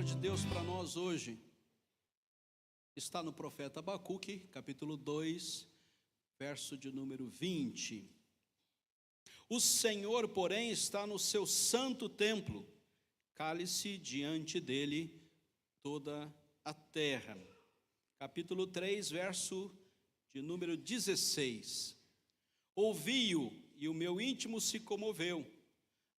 palavra de Deus para nós hoje está no profeta Abacuque, capítulo 2, verso de número 20. O Senhor, porém, está no seu santo templo, cale-se diante dele toda a terra. Capítulo 3, verso de número 16. Ouvi-o, e o meu íntimo se comoveu,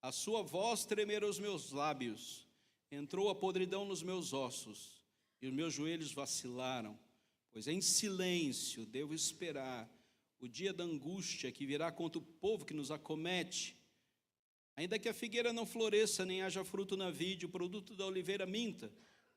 a sua voz tremeram os meus lábios, entrou a podridão nos meus ossos, e os meus joelhos vacilaram, pois em silêncio devo esperar o dia da angústia que virá contra o povo que nos acomete. Ainda que a figueira não floresça, nem haja fruto na vide, o produto da oliveira minta,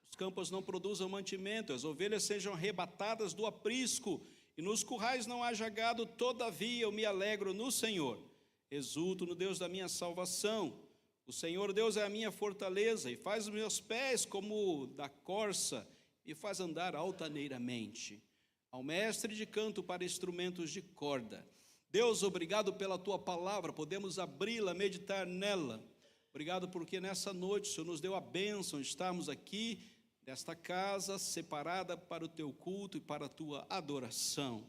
os campos não produzam mantimento, as ovelhas sejam arrebatadas do aprisco, e nos currais não haja gado, todavia eu me alegro no Senhor, exulto no Deus da minha salvação. O Senhor Deus é a minha fortaleza, e faz os meus pés como da corça, e faz andar altaneiramente. Ao mestre de canto para instrumentos de corda. Deus, obrigado pela tua palavra, podemos abri-la, meditar nela. Obrigado porque nessa noite o Senhor nos deu a bênção de estarmos aqui, nesta casa, separada para o teu culto e para a tua adoração.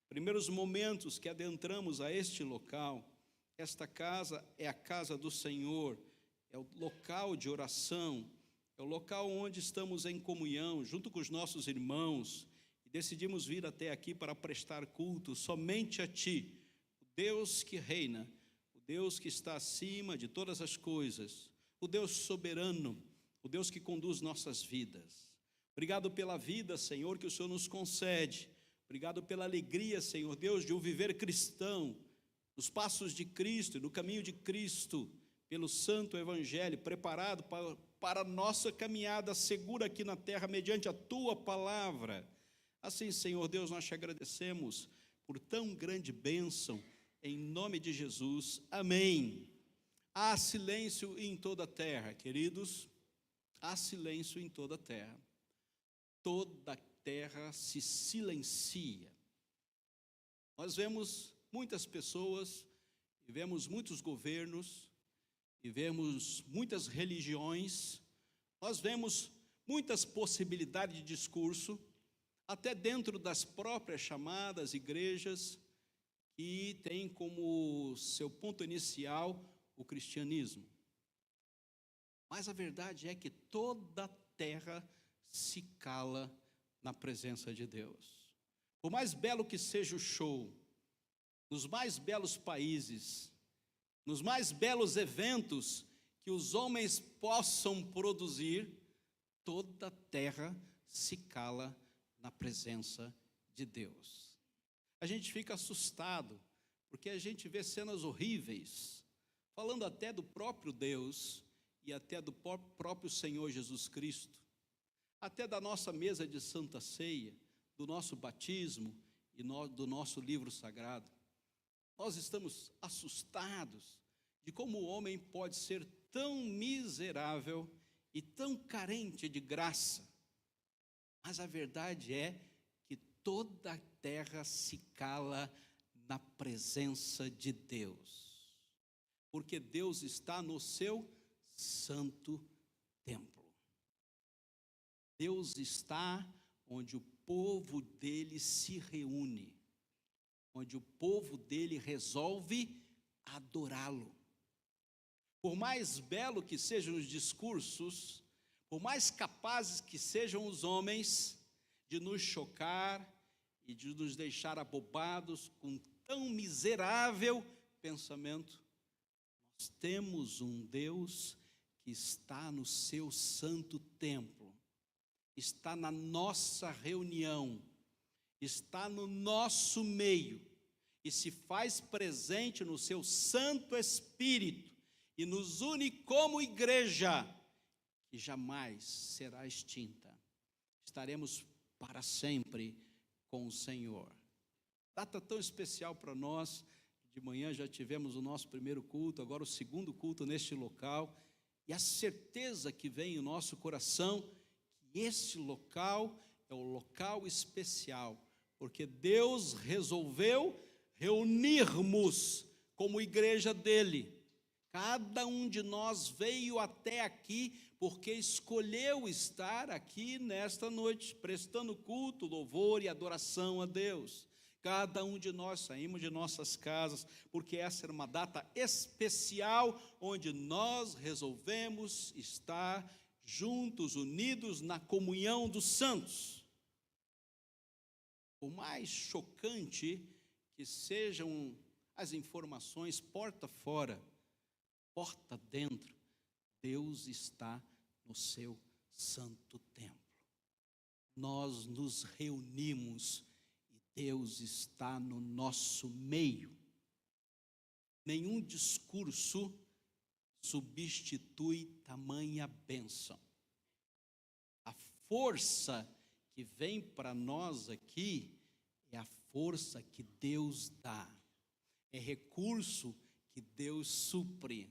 Primeiros momentos que adentramos a este local, esta casa é a casa do Senhor, é o local de oração, é o local onde estamos em comunhão, junto com os nossos irmãos, e decidimos vir até aqui para prestar culto somente a Ti, o Deus que reina, o Deus que está acima de todas as coisas, o Deus soberano, o Deus que conduz nossas vidas. Obrigado pela vida, Senhor, que o Senhor nos concede. Obrigado pela alegria, Senhor Deus, de um viver cristão, nos passos de Cristo e no caminho de Cristo, pelo santo evangelho, preparado para a nossa caminhada segura aqui na terra, mediante a Tua palavra. Assim, Senhor Deus, nós te agradecemos por tão grande bênção, em nome de Jesus, amém. Há silêncio em toda a terra, queridos, há silêncio em toda a terra. Toda a terra se silencia. Nós vemos muitas pessoas, e vemos muitos governos, e vemos muitas religiões, nós vemos muitas possibilidades de discurso, até dentro das próprias chamadas igrejas, que têm como seu ponto inicial o cristianismo. Mas a verdade é que toda a terra se cala na presença de Deus. Por mais belo que seja o show, nos mais belos países, nos mais belos eventos que os homens possam produzir, toda a terra se cala na presença de Deus. A gente fica assustado, porque a gente vê cenas horríveis, falando até do próprio Deus e até do próprio Senhor Jesus Cristo, até da nossa mesa de Santa Ceia, do nosso batismo e do nosso livro sagrado. Nós estamos assustados de como o homem pode ser tão miserável e tão carente de graça. Mas a verdade é que toda a terra se cala na presença de Deus, porque Deus está no seu santo templo. Deus está onde o povo dele se reúne, onde o povo dele resolve adorá-lo. Por mais belo que sejam os discursos, por mais capazes que sejam os homens de nos chocar e de nos deixar abobados com tão miserável pensamento, nós temos um Deus que está no seu santo templo, está na nossa reunião, está no nosso meio e se faz presente no seu Santo Espírito e nos une como igreja que jamais será extinta. Estaremos para sempre com o Senhor. Data tão especial para nós. De manhã já tivemos o nosso primeiro culto, agora o segundo culto neste local, e a certeza que vem em nosso coração que este local é o local especial, porque Deus resolveu reunirmos como igreja dele, Cada um de nós veio até aqui porque escolheu estar aqui nesta noite, prestando culto, louvor e adoração a Deus. Cada um de nós saímos de nossas casas, porque essa era uma data especial, onde nós resolvemos estar juntos, unidos na comunhão dos santos. Por mais chocante que sejam as informações, porta fora, porta dentro, Deus está no seu santo templo. Nós nos reunimos e Deus está no nosso meio. Nenhum discurso substitui tamanha bênção. A força que vem para nós aqui é a força que Deus dá, é recurso que Deus supre.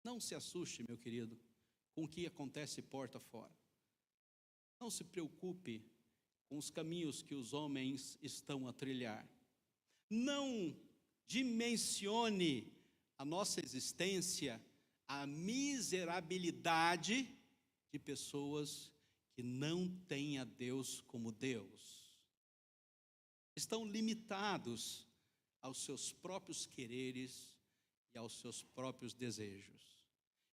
Não se assuste, meu querido, com o que acontece porta fora. Não se preocupe com os caminhos que os homens estão a trilhar. Não dimensione a nossa existência, a miserabilidade de pessoas que não têm a Deus como Deus. Estão limitados aos seus próprios quereres e aos seus próprios desejos.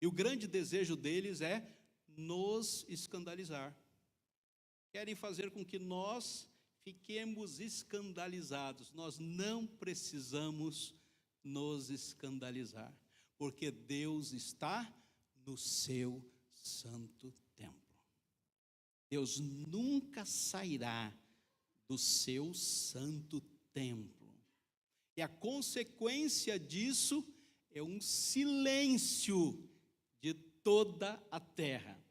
E o grande desejo deles é nos escandalizar. Querem fazer com que nós fiquemos escandalizados. Nós não precisamos nos escandalizar, porque Deus está no seu santo templo. Deus nunca sairá do seu santo templo. E a consequência disso é um silêncio de toda a terra.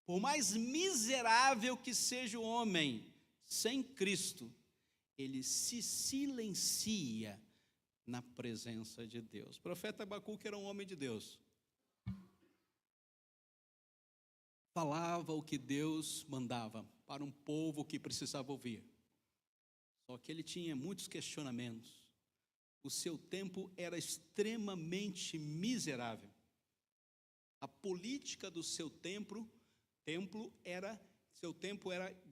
Por mais miserável que seja o homem sem Cristo, ele se silencia na presença de Deus. O profeta Abacuque era um homem de Deus. Falava o que Deus mandava para um povo que precisava ouvir. Só que ele tinha muitos questionamentos. O seu tempo era extremamente miserável. A política do seu templo era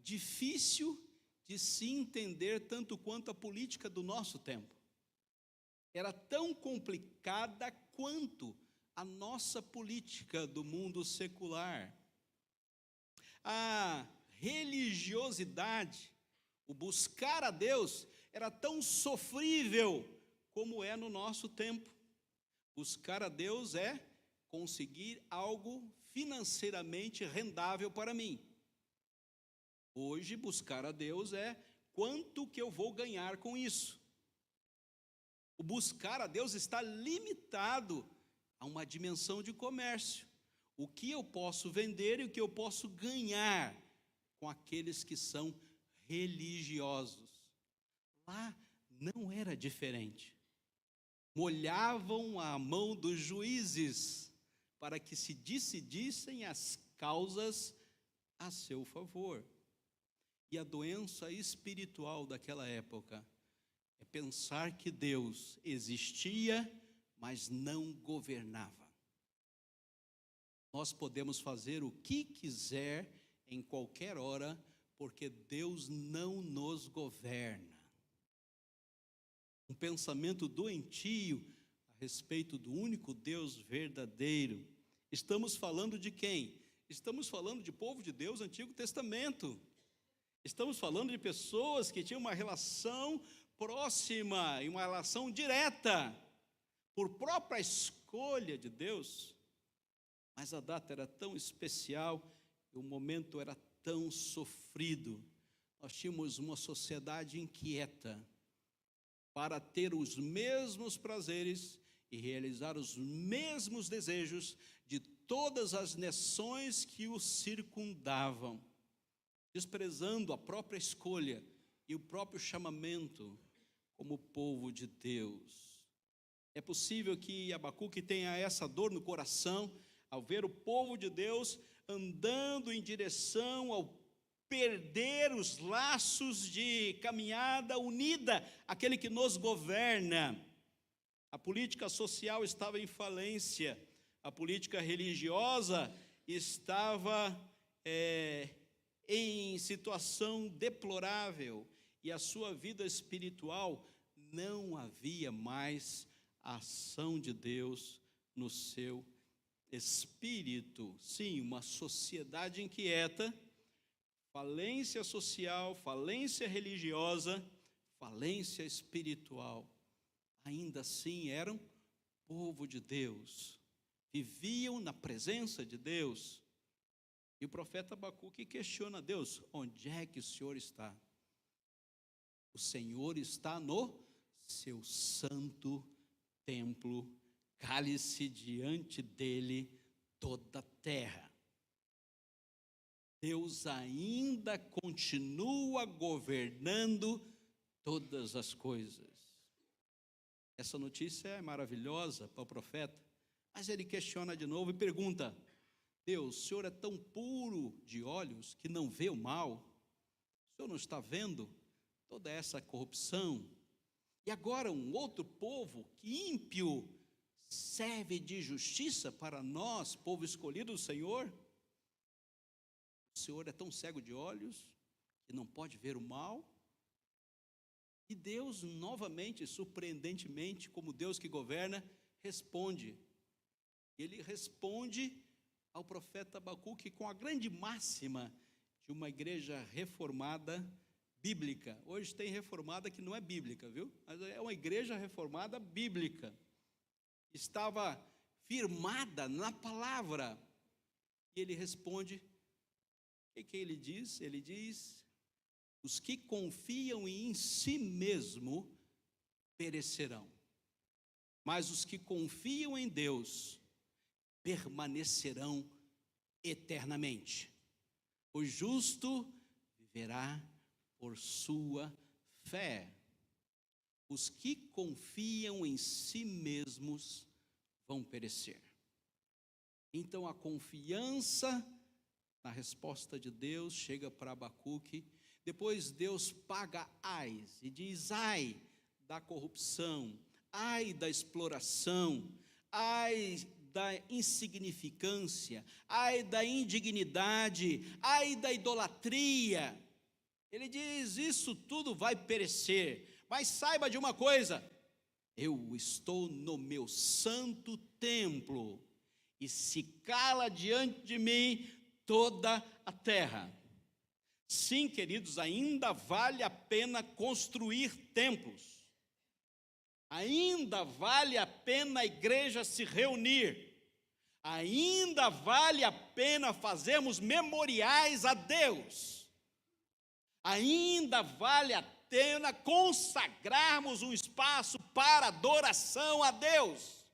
difícil de se entender tanto quanto a política do nosso tempo. Era tão complicada quanto a nossa política do mundo secular. A religiosidade, o buscar a Deus, era tão sofrível como é no nosso tempo. Buscar a Deus é conseguir algo financeiramente rendável para mim. Hoje, buscar a Deus é quanto que eu vou ganhar com isso. O buscar a Deus está limitado a uma dimensão de comércio. O que eu posso vender e o que eu posso ganhar com aqueles que são religiosos. Lá não era diferente. Molhavam a mão dos juízes para que se decidissem as causas a seu favor. E a doença espiritual daquela época é pensar que Deus existia, mas não governava. Nós podemos fazer o que quiser em qualquer hora, porque Deus não nos governa. Um pensamento doentio a respeito do único Deus verdadeiro. Estamos falando de quem? Estamos falando de povo de Deus, Antigo Testamento. Estamos falando de pessoas que tinham uma relação próxima e uma relação direta, por própria escolha de Deus. Mas a data era tão especial e o momento era tão sofrido. Nós tínhamos uma sociedade inquieta para ter os mesmos prazeres e realizar os mesmos desejos de todas as nações que o circundavam, desprezando a própria escolha e o próprio chamamento como povo de Deus. É possível que Abacuque tenha essa dor no coração ao ver o povo de Deus andando em direção ao perder os laços de caminhada unida, aquele que nos governa. A política social estava em falência, a política religiosa estava em situação deplorável, e a sua vida espiritual não havia mais a ação de Deus no seu espírito. Sim, uma sociedade inquieta, falência social, falência religiosa, falência espiritual. Ainda assim eram povo de Deus, viviam na presença de Deus. E o profeta Abacuque questiona Deus: onde é que o Senhor está? O Senhor está no seu santo templo, cale-se diante dele toda a terra. Deus ainda continua governando todas as coisas. Essa notícia é maravilhosa para o profeta, mas ele questiona de novo e pergunta: Deus, o Senhor é tão puro de olhos que não vê o mal? O Senhor não está vendo toda essa corrupção? E agora um outro povo que ímpio serve de justiça para nós, povo escolhido do Senhor? O Senhor é tão cego de olhos que não pode ver o mal? E Deus, novamente, surpreendentemente, como Deus que governa, responde. Ele responde ao profeta Abacuque com a grande máxima de uma igreja reformada bíblica. Hoje tem reformada que não é bíblica, viu? Mas é uma igreja reformada bíblica. Estava firmada na palavra. E ele responde, o que ele diz? Ele diz: os que confiam em si mesmo perecerão, mas os que confiam em Deus permanecerão eternamente. O justo viverá por sua fé. Os que confiam em si mesmos vão perecer. Então a confiança na resposta de Deus chega para Abacuque. Depois Deus paga ais e diz: ai da corrupção, ai da exploração, ai da insignificância, ai da indignidade, ai da idolatria. Ele diz: isso tudo vai perecer, mas saiba de uma coisa: eu estou no meu santo templo, e se cala diante de mim toda a terra. Sim, queridos, ainda vale a pena construir templos, ainda vale a pena a igreja se reunir, ainda vale a pena fazermos memoriais a Deus, ainda vale a pena consagrarmos um espaço para adoração a Deus,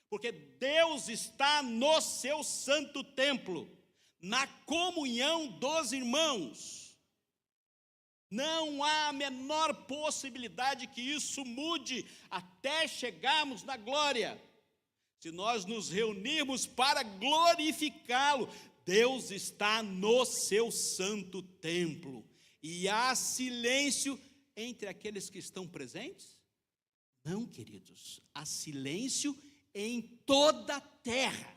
porque Deus está no seu santo templo, na comunhão dos irmãos. Não há a menor possibilidade que isso mude até chegarmos na glória. Se nós nos reunirmos para glorificá-lo, Deus está no seu santo templo. E há silêncio entre aqueles que estão presentes? Não, queridos, há silêncio em toda a terra.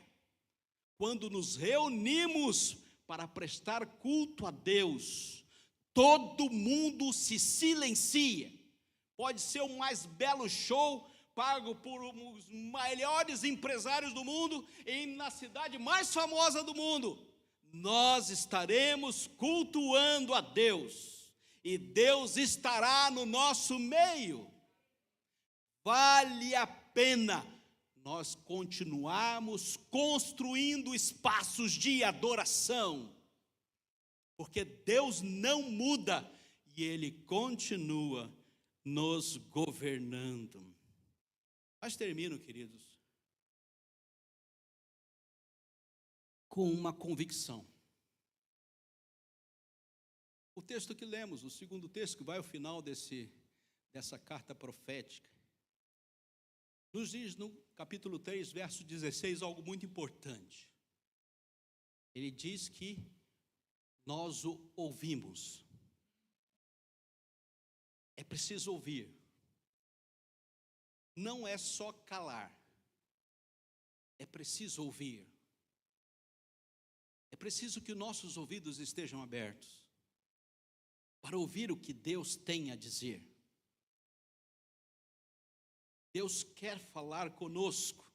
Quando nos reunimos para prestar culto a Deus, todo mundo se silencia. Pode ser o mais belo show pago por os melhores empresários do mundo e na cidade mais famosa do mundo. Nós estaremos cultuando a Deus e Deus estará no nosso meio. Vale a pena nós continuarmos construindo espaços de adoração, porque Deus não muda e Ele continua nos governando. Mas termino, queridos, com uma convicção. O texto que lemos, o segundo texto que vai ao final dessa carta profética, nos diz no capítulo 3, verso 16, algo muito importante. Ele diz que nós o ouvimos. É preciso ouvir. não é só calar, é preciso ouvir. É preciso que nossos ouvidos estejam abertos para ouvir o que Deus tem a dizer. Deus quer falar conosco.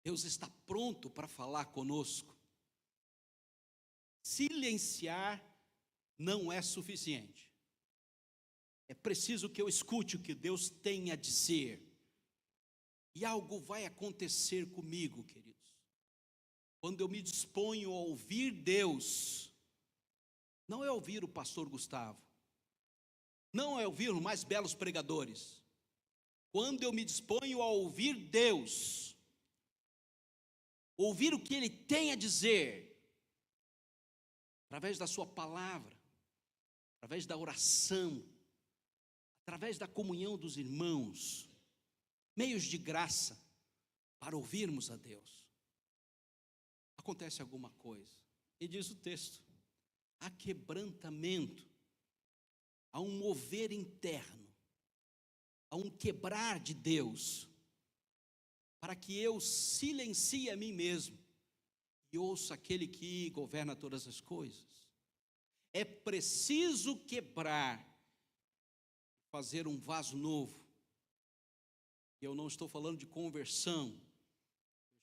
Deus está pronto para falar conosco. Silenciar não é suficiente. É preciso que eu escute o que Deus tem a dizer. E algo vai acontecer comigo, queridos. Quando eu me disponho a ouvir Deus, não é ouvir o pastor Gustavo, não é ouvir os mais belos pregadores. Quando eu me disponho a ouvir Deus, ouvir o que Ele tem a dizer, através da sua palavra, através da oração, através da comunhão dos irmãos, meios de graça para ouvirmos a Deus, acontece alguma coisa. E diz o texto: há quebrantamento, há um mover interno, há um quebrar de Deus, para que eu silencie a mim mesmo e ouça aquele que governa todas as coisas. É preciso quebrar, fazer um vaso novo. Eu não estou falando de conversão,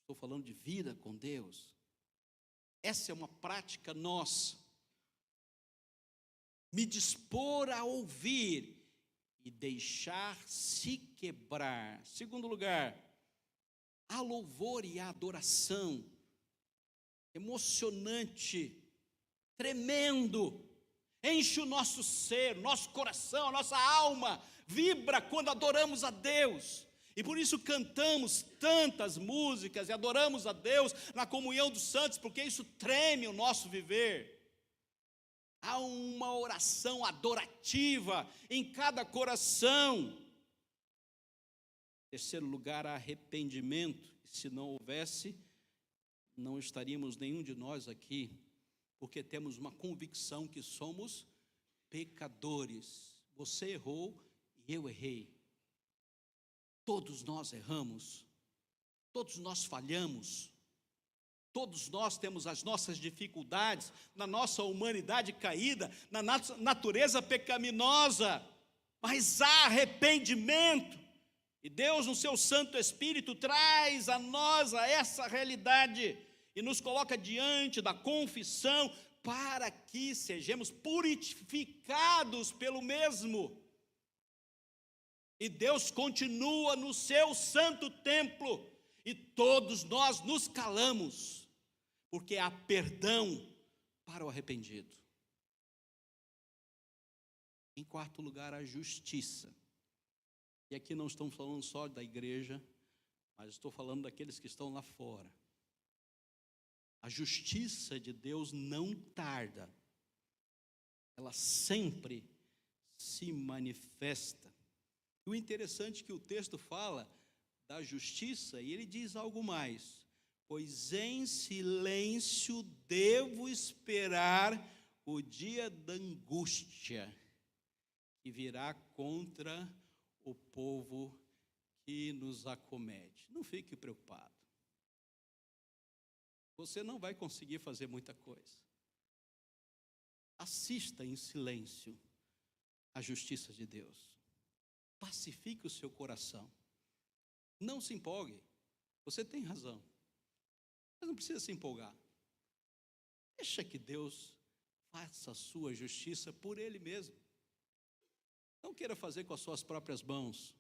estou falando de vida com Deus. Essa é uma prática nossa. Me dispor a ouvir e deixar-se quebrar. Segundo lugar, há louvor e adoração emocionante, tremendo, enche o nosso ser, nosso coração, a nossa alma vibra quando adoramos a Deus. E por isso cantamos tantas músicas e adoramos a Deus na comunhão dos santos, porque isso treme o nosso viver. Há uma oração adorativa em cada coração. Terceiro lugar, há arrependimento. Se não houvesse, não estaríamos nenhum de nós aqui, porque temos uma convicção que somos pecadores. Você errou e eu errei. Todos nós erramos, todos nós falhamos, todos nós temos as nossas dificuldades, na nossa humanidade caída, na natureza pecaminosa, mas há arrependimento, e Deus no seu Santo Espírito traz a nós a essa realidade, e nos coloca diante da confissão, para que sejamos purificados pelo mesmo. E Deus continua no seu santo templo, e todos nós nos calamos, porque há perdão para o arrependido. Em quarto lugar, a justiça. E aqui não estamos falando só da igreja, mas estou falando daqueles que estão lá fora. A justiça de Deus não tarda, ela sempre se manifesta. E o interessante é que o texto fala da justiça e ele diz algo mais: pois em silêncio devo esperar o dia da angústia que virá contra o povo que nos acomete. Não fique preocupado. Você não vai conseguir fazer muita coisa. Assista em silêncio a justiça de Deus. Pacifique o seu coração. Não se empolgue. Você tem razão. Mas não precisa se empolgar. Deixa que Deus faça a sua justiça por Ele mesmo. Não queira fazer com as suas próprias mãos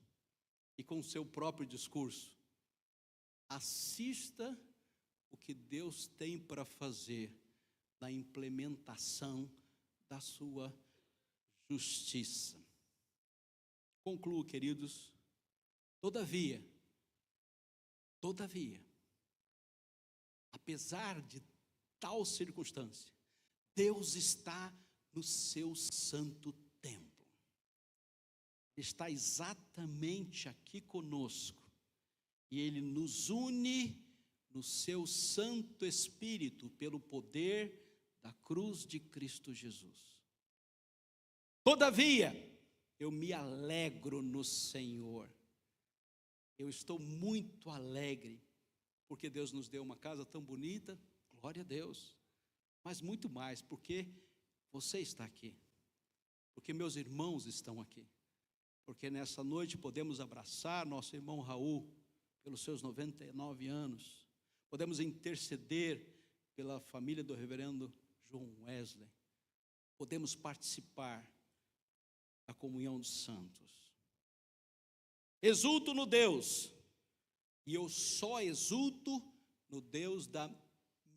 e com o seu próprio discurso. Assista o que Deus tem para fazer na implementação da sua justiça. Concluo, queridos. Todavia, apesar de tal circunstância, Deus está no seu santo templo. Está exatamente aqui conosco. E Ele nos une no seu Santo Espírito pelo poder da cruz de Cristo Jesus. Todavia, eu me alegro no Senhor. Eu estou muito alegre, porque Deus nos deu uma casa tão bonita, glória a Deus. Mas muito mais, porque você está aqui, porque meus irmãos estão aqui, porque nessa noite podemos abraçar nosso irmão Raul, pelos seus 99 anos, podemos interceder pela família do reverendo João Wesley, podemos participar da comunhão dos santos. Exulto no Deus, e eu só exulto no Deus da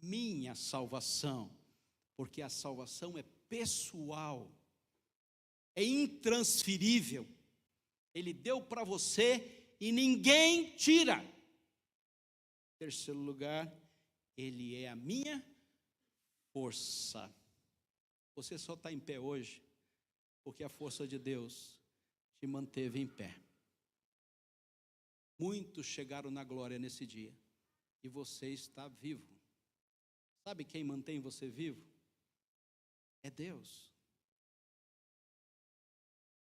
minha salvação, porque a salvação é pessoal, é intransferível. Ele deu para você e ninguém tira. Em terceiro lugar, Ele é a minha força. Você só está em pé hoje porque a força de Deus te manteve em pé. Muitos chegaram na glória nesse dia e você está vivo. Sabe quem mantém você vivo? É Deus.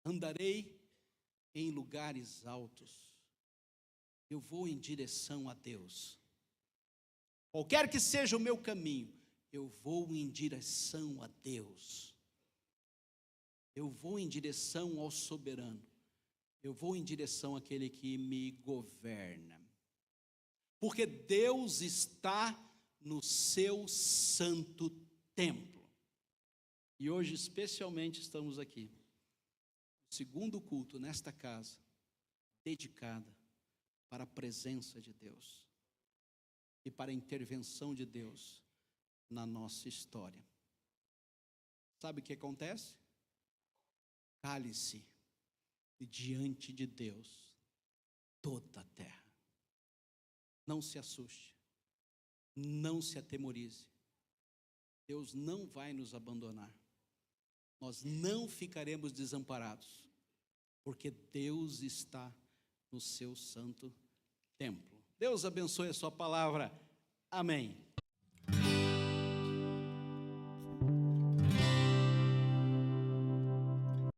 Andarei em lugares altos. Eu vou em direção a Deus. Qualquer que seja o meu caminho, eu vou em direção a Deus. Eu vou em direção ao soberano. Eu vou em direção àquele que me governa. Porque Deus está no seu santo templo. E hoje especialmente estamos aqui. O segundo culto nesta casa, dedicada para a presença de Deus e para a intervenção de Deus na nossa história. Sabe o que acontece? Cale-se diante de Deus toda a terra. Não se assuste, não se atemorize. Deus não vai nos abandonar. Nós não ficaremos desamparados, porque Deus está no seu santo templo. Deus abençoe a sua palavra. Amém.